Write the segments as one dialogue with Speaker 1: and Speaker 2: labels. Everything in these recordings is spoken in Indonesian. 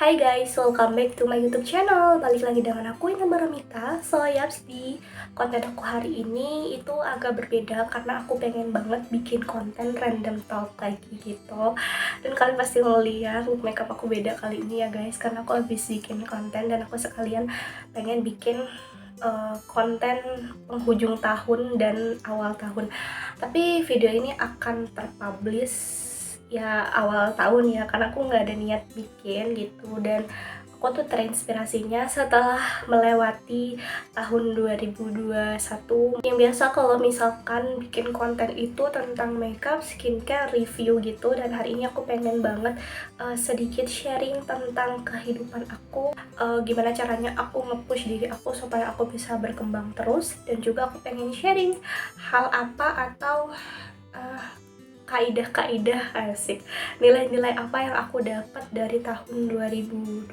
Speaker 1: Hai guys, welcome back to my YouTube channel. Balik lagi dengan aku Intan Baramita. So yaps, di konten aku hari ini itu agak berbeda karena aku pengen banget bikin konten random talk lagi gitu. Dan kalian pasti mau lihat look makeup aku beda kali ini ya guys, karena aku habis bikin konten dan aku sekalian pengen bikin konten penghujung tahun dan awal tahun. Tapi video ini akan terpublish ya awal tahun ya, karena aku nggak ada niat bikin gitu. Dan aku tuh terinspirasinya setelah melewati tahun 2021 yang biasa kalau misalkan bikin konten itu tentang makeup, skincare, review gitu. Dan hari ini aku pengen banget sedikit sharing tentang kehidupan aku, gimana caranya aku nge-push diri aku supaya aku bisa berkembang terus. Dan juga aku pengen sharing hal apa atau kaidah-kaidah asik, nilai-nilai apa yang aku dapat dari tahun 2021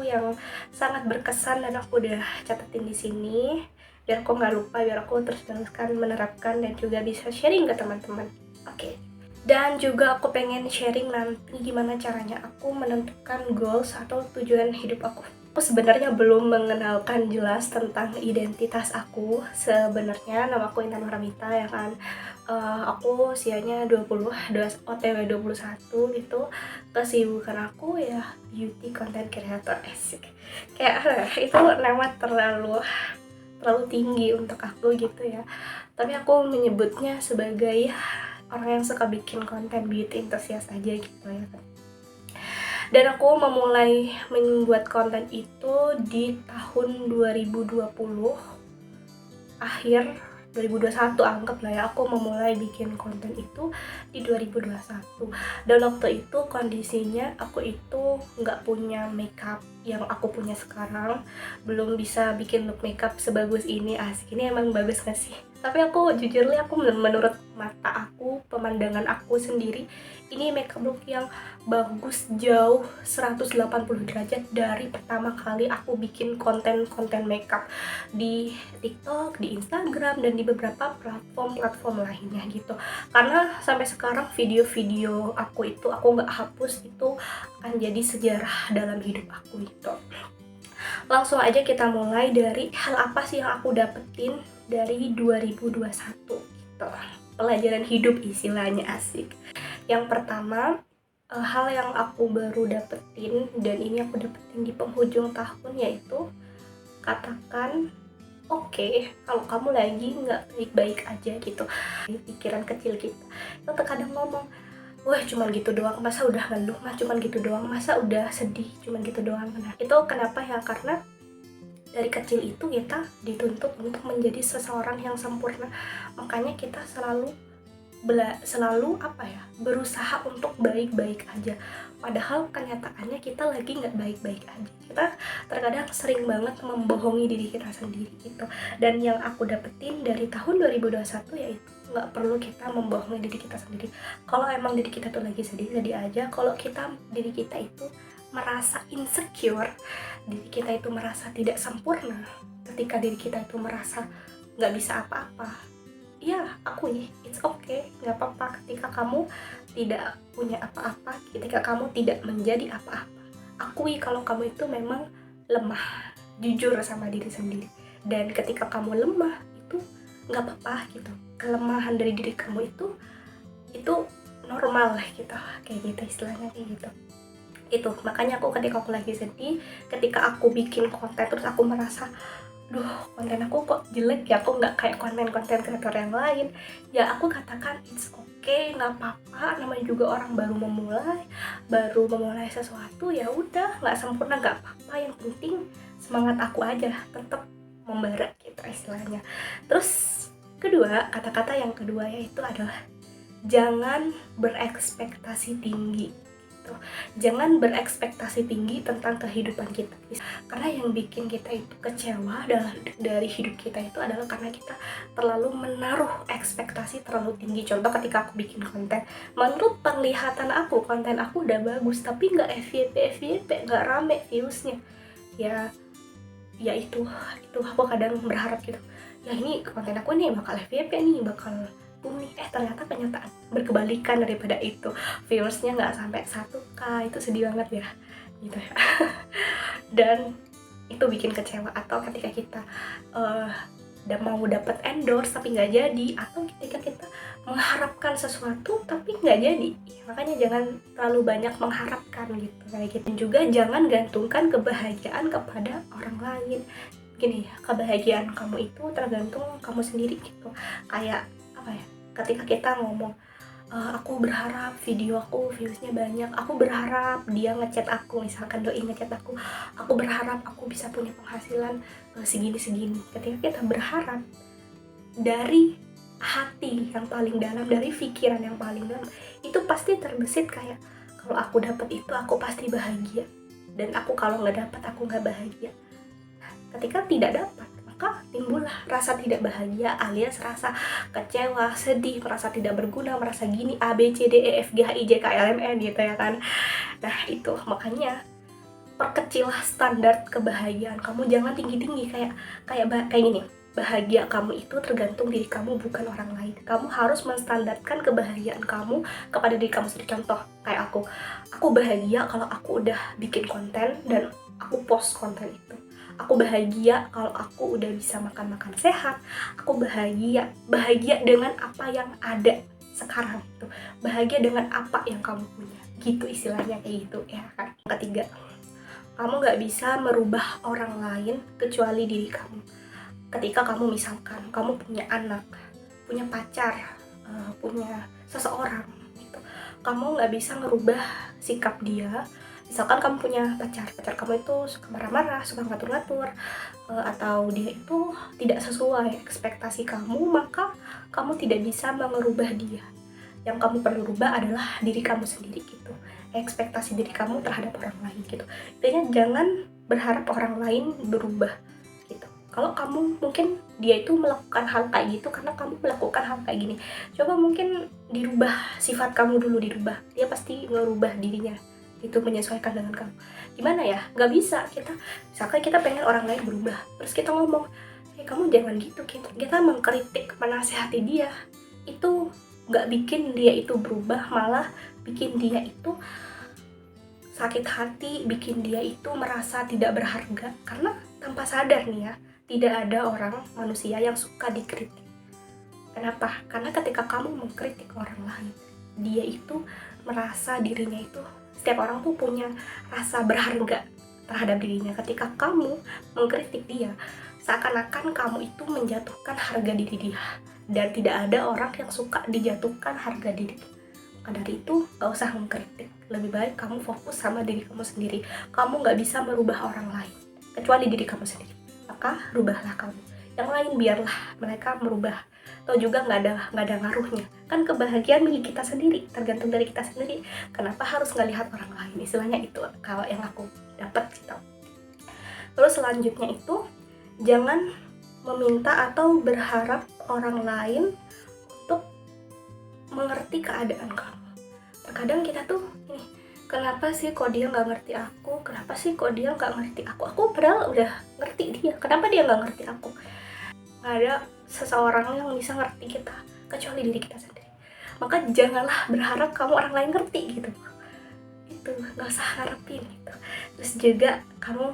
Speaker 1: yang sangat berkesan dan aku udah catetin di sini biar aku nggak lupa, biar aku terus teruskan menerapkan dan juga bisa sharing ke teman-teman. Oke. Dan juga aku pengen sharing nanti gimana caranya aku menentukan goals atau tujuan hidup aku. Aku sebenarnya belum mengenalkan jelas tentang identitas aku. Sebenarnya nama aku Intan Baramita ya kan. Aku usianya 20, OTW 21 gitu. Kesibukan aku ya beauty content creator, asik. Kayak itu nama terlalu tinggi untuk aku gitu ya. Tapi aku menyebutnya sebagai orang yang suka bikin konten beauty enthusiast aja gitu ya kan. Dan aku memulai membuat konten itu di tahun 2020 akhir, 2021 anggap lah ya. Aku memulai bikin konten itu di 2021. Dan waktu itu kondisinya aku itu nggak punya makeup yang aku punya sekarang, belum bisa bikin look makeup sebagus ini. Asik, ini emang bagus gak sih? Tapi aku jujur nih, aku menurut mata aku, pemandangan aku sendiri, ini makeup look yang bagus jauh 180 derajat dari pertama kali aku bikin konten makeup di TikTok, di Instagram, dan di beberapa platform lainnya gitu. Karena sampai sekarang video-video aku itu aku nggak hapus, itu akan jadi sejarah dalam hidup aku gitu. Langsung aja kita mulai dari hal apa sih yang aku dapetin dari 2021 gitu. Pelajaran hidup istilahnya, asik. Yang pertama, hal yang aku baru dapetin, dan ini aku dapetin di penghujung tahun, yaitu katakan oke kalau kamu lagi nggak baik-baik aja gitu. Di pikiran kecil kita itu terkadang ngomong, wah cuman gitu doang, masa udah ngeluh, mah cuman gitu doang, masa udah sedih, cuman gitu doang. Nah itu kenapa ya? Karena dari kecil itu kita dituntut untuk menjadi seseorang yang sempurna, makanya kita selalu berusaha untuk baik-baik aja, padahal kenyataannya kita lagi nggak baik-baik aja. Kita terkadang sering banget membohongi diri kita sendiri gitu. Dan yang aku dapetin dari tahun 2021 yaitu nggak perlu kita membohongi diri kita sendiri. Kalau emang diri kita tuh lagi sedih aja. Kalau diri kita itu merasa insecure, diri kita itu merasa tidak sempurna, ketika diri kita itu merasa nggak bisa apa-apa, ya akui, it's okay, nggak apa-apa ketika kamu tidak punya apa-apa, ketika kamu tidak menjadi apa-apa. Akui kalau kamu itu memang lemah, jujur sama diri sendiri. Dan ketika kamu lemah itu nggak apa-apa gitu, kelemahan dari diri kamu itu normal lah gitu, kayak gitu istilahnya, kayak gitu. Itu makanya ketika aku lagi sedih, ketika aku bikin konten terus aku merasa, duh konten aku kok jelek ya, aku nggak kayak konten kreator yang lain, ya aku katakan it's okay, nggak apa-apa, namanya juga orang baru memulai sesuatu, ya udah, nggak sempurna nggak apa-apa, yang penting semangat aku aja tetap membara gitu istilahnya. Terus kedua, kata-kata yang kedua yaitu adalah jangan berekspektasi tinggi. Jangan berekspektasi tinggi tentang kehidupan kita, karena yang bikin kita itu kecewa dari hidup kita itu adalah karena kita terlalu menaruh ekspektasi terlalu tinggi. Contoh, ketika aku bikin konten, menurut penglihatan aku konten aku udah bagus tapi nggak FYP, nggak rame viewsnya, ya itu aku kadang berharap gitu, ya ini konten aku nih bakal FYP nih, bakal nih, ternyata kenyataan berkebalikan daripada itu, viewersnya nggak sampai 1k, itu sedih banget ya. gitu ya. Dan itu bikin kecewa. Atau ketika kita udah mau dapat endorse tapi nggak jadi, atau ketika kita mengharapkan sesuatu tapi nggak jadi ya, makanya jangan terlalu banyak mengharapkan gitu kayak gitu. Dan juga jangan gantungkan kebahagiaan kepada orang lain. Gini ya, kebahagiaan kamu itu tergantung kamu sendiri gitu. Kayak apa ya, ketika kita ngomong aku berharap video aku viewsnya banyak, aku berharap dia ngechat aku, misalkan doi ngechat aku berharap aku bisa punya penghasilan segini-segini. Ketika kita berharap dari hati yang paling dalam, dari pikiran yang paling dalam, itu pasti terbesit kayak, kalau aku dapat itu aku pasti bahagia, dan aku kalau nggak dapat aku nggak bahagia. Ketika tidak dapat, maka timbullah rasa tidak bahagia, alias rasa kecewa, sedih, merasa tidak berguna, merasa gini A B C D E F G H I J K L M N gitu ya kan. Nah itu makanya perkecillah standar kebahagiaan kamu, jangan tinggi-tinggi kayak gini. Bahagia kamu itu tergantung diri kamu, bukan orang lain. Kamu harus menstandarkan kebahagiaan kamu kepada diri kamu sendiri. Contoh kayak aku bahagia kalau aku udah bikin konten dan aku post konten itu. Aku bahagia kalau aku udah bisa makan sehat. Aku bahagia dengan apa yang ada sekarang itu. Bahagia dengan apa yang kamu punya. Gitu istilahnya, kayak gitu ya kan. Ketiga, kamu gak bisa merubah orang lain kecuali diri kamu. Ketika kamu misalkan kamu punya anak, punya pacar, punya seseorang gitu, kamu gak bisa ngerubah sikap dia. Misalkan kamu punya pacar kamu itu suka marah-marah, suka ngatur-ngatur, atau dia itu tidak sesuai ekspektasi kamu, maka kamu tidak bisa merubah dia. Yang kamu perlu rubah adalah diri kamu sendiri gitu, ekspektasi diri kamu terhadap orang lain gitu. Intinya jangan berharap orang lain berubah gitu. Kalau kamu mungkin dia itu melakukan hal kayak gitu karena kamu melakukan hal kayak gini, coba mungkin dirubah sifat kamu dulu, dirubah, dia pasti merubah dirinya itu menyesuaikan dengan kamu. Gimana ya, nggak bisa kita, misalkan kita pengen orang lain berubah, terus kita ngomong, kamu jangan gitu, kita mengkritik, menasihati dia, itu nggak bikin dia itu berubah, malah bikin dia itu sakit hati, bikin dia itu merasa tidak berharga. Karena tanpa sadar nih ya, tidak ada orang manusia yang suka dikritik. Kenapa? Karena ketika kamu mengkritik orang lain, dia itu merasa dirinya itu, setiap orang tuh punya rasa berharga terhadap dirinya. Ketika kamu mengkritik dia, seakan-akan kamu itu menjatuhkan harga diri dia, dan tidak ada orang yang suka dijatuhkan harga diri. Maka dari itu gak usah mengkritik, lebih baik kamu fokus sama diri kamu sendiri. Kamu gak bisa merubah orang lain kecuali diri kamu sendiri, maka rubahlah kamu. Yang lain biarlah mereka merubah, atau juga nggak ada ngaruhnya. Kan kebahagiaan milik kita sendiri, tergantung dari kita sendiri. Kenapa harus ngelihat orang lain? Istilahnya itu kalau yang aku dapat gitu. Terus selanjutnya itu, jangan meminta atau berharap orang lain untuk mengerti keadaan kamu. Terkadang kita tuh nih, kenapa sih kok dia nggak ngerti aku? Kenapa sih kok dia nggak ngerti aku? Aku padahal udah ngerti dia. Kenapa dia nggak ngerti aku? Nggak ada seseorang yang bisa ngerti kita kecuali diri kita sendiri. Maka janganlah berharap kamu orang lain ngerti gitu. Itu nggak usah harapin gitu. Terus juga kamu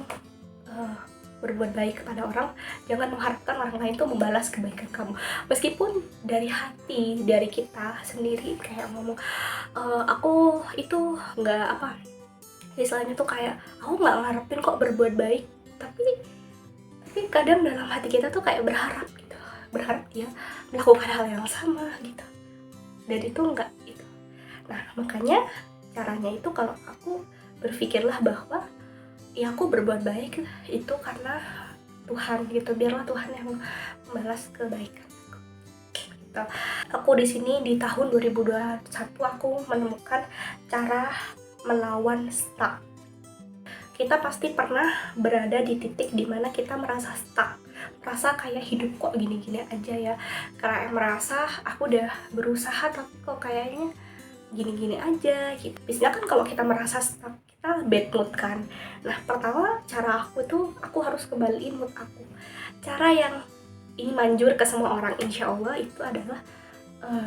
Speaker 1: berbuat baik kepada orang, jangan mengharapkan orang lain tuh membalas kebaikan kamu. Meskipun dari hati, dari kita sendiri kayak ngomong, aku itu nggak apa, istilahnya tuh kayak aku nggak ngarepin kok berbuat baik, tapi kadang dalam hati kita tuh kayak berharap gitu, berharap dia melakukan hal yang sama gitu, dan itu enggak gitu. Nah makanya caranya itu, kalau aku berpikirlah bahwa ya aku berbuat baik itu karena Tuhan gitu, biarlah Tuhan yang membalas kebaikan aku gitu. Aku di sini di tahun 2021 aku menemukan cara melawan stuck. Kita pasti pernah berada di titik dimana kita merasa stuck, merasa kayak hidup kok gini-gini aja ya, karena merasa aku udah berusaha tapi kok kayaknya gini-gini aja gitu. Biasanya kan kalau kita merasa stuck, kita bad mood kan. Nah pertama, cara aku tuh, aku harus kembaliin mood aku. Cara yang ini manjur ke semua orang insya Allah itu adalah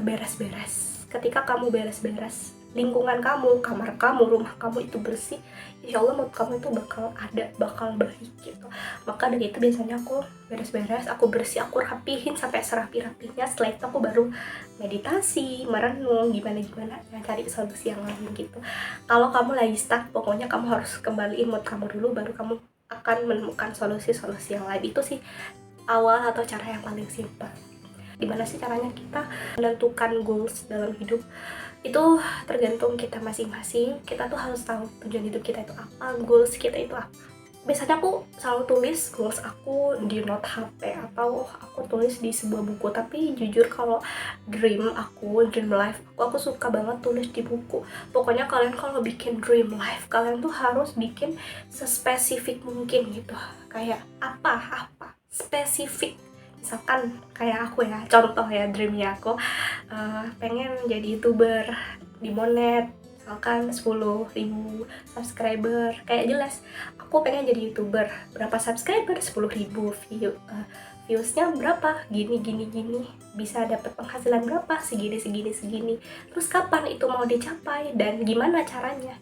Speaker 1: beres-beres. Ketika kamu beres-beres lingkungan kamu, kamar kamu, rumah kamu itu bersih, insya Allah mood kamu itu bakal baik gitu. Maka dari itu biasanya aku beres-beres, aku bersih, aku rapihin sampai serapi-rapinya. Setelah itu aku baru meditasi, merenung, gimana cari solusi yang lain gitu. Kalau kamu lagi stuck, pokoknya kamu harus kembaliin mood kamu dulu, baru kamu akan menemukan solusi-solusi yang lain. Itu sih awal atau cara yang paling simpel. Gimana sih caranya kita menentukan goals dalam hidup? Itu tergantung kita masing-masing. Kita tuh harus tahu tujuan hidup kita itu apa, goals kita itu apa. Biasanya aku selalu tulis goals aku di note HP atau aku tulis di sebuah buku. Tapi jujur kalau dream life aku suka banget tulis di buku. Pokoknya kalian kalau bikin dream life, kalian tuh harus bikin sespesifik mungkin gitu. Kayak apa spesifik. Misalkan kayak aku ya, contoh ya, dreamnya aku pengen jadi YouTuber di Monet, misalkan 10.000 subscriber. Kayak jelas aku pengen jadi YouTuber, berapa subscriber, 10.000 viewsnya berapa, gini, bisa dapat penghasilan berapa, segini. Terus kapan itu mau dicapai dan gimana caranya.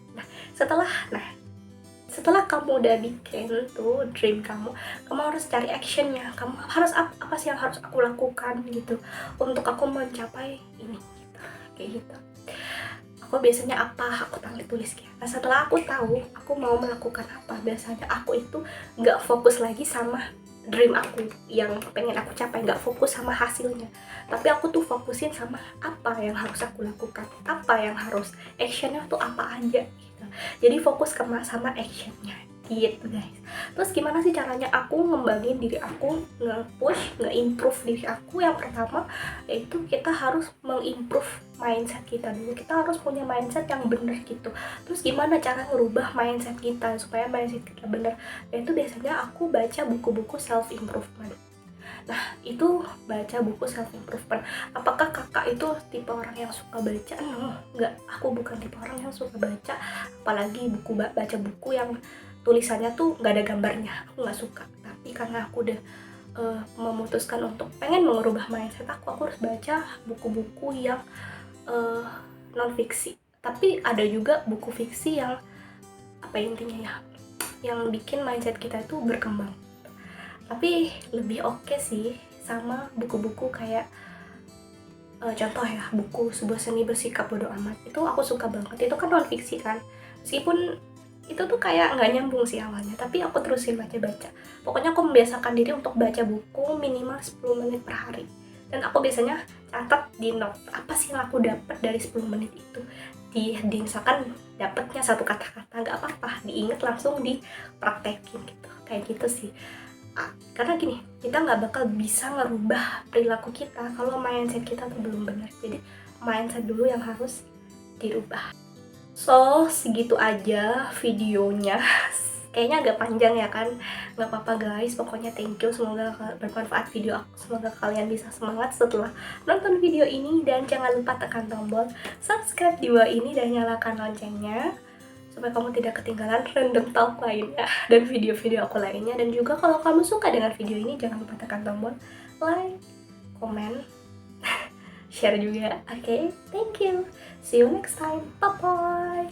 Speaker 1: Setelah kamu udah bikin tuh dream kamu harus cari actionnya. Kamu harus apa sih yang harus aku lakukan gitu untuk aku mencapai ini gitu. Kayak gitu. Aku biasanya aku tulis ya. Nah, setelah aku tahu aku mau melakukan apa, biasanya aku itu nggak fokus lagi sama dream aku yang pengen aku capai, nggak fokus sama hasilnya, tapi aku tuh fokusin sama apa yang harus aku lakukan, apa yang harus actionnya tuh apa aja gitu. Jadi fokus sama actionnya gitu guys. Terus gimana sih caranya aku ngembangin diri aku, nge-push, nge-improve diri aku? Yang pertama yaitu kita harus mengimprove mindset kita dulu. Kita harus punya mindset yang bener gitu. Terus gimana cara ngerubah mindset kita supaya mindset kita bener? Yaitu biasanya aku baca buku-buku self improvement. Nah, itu baca buku self improvement. Apakah kakak itu tipe orang yang suka baca? No, enggak. Aku bukan tipe orang yang suka baca, apalagi baca buku yang tulisannya tuh nggak ada gambarnya. Aku nggak suka. Tapi karena aku udah memutuskan untuk pengen mengubah mindset aku harus baca buku-buku yang non fiksi. Tapi ada juga buku fiksi yang apa intinya ya, yang bikin mindset kita itu berkembang. Tapi lebih oke sih sama buku-buku kayak contoh ya, buku Sebuah Seni Bersikap Bodo Amat. Itu aku suka banget. Itu kan non fiksi kan, meskipun itu tuh kayak nggak nyambung sih awalnya, tapi aku terusin baca. Pokoknya aku membiasakan diri untuk baca buku minimal 10 menit per hari. Dan aku biasanya catat di note apa sih yang aku dapat dari 10 menit itu. Di misalkan dapatnya satu kata-kata, nggak apa-apa, diingat langsung dipraktekin gitu. Kayak gitu sih. Karena gini, kita nggak bakal bisa ngerubah perilaku kita kalau mindset kita tuh belum benar. Jadi mindset dulu yang harus dirubah. So, segitu aja videonya. Kayaknya agak panjang ya kan? Nggak apa-apa guys, pokoknya thank you. Semoga bermanfaat video aku. Semoga kalian bisa semangat setelah nonton video ini. Dan jangan lupa tekan tombol subscribe di bawah ini dan nyalakan loncengnya, supaya kamu tidak ketinggalan random talk lainnya dan video-video aku lainnya. Dan juga kalau kamu suka dengan video ini, jangan lupa tekan tombol like, comment, share juga. Oke, thank you. See you next time. Bye-bye.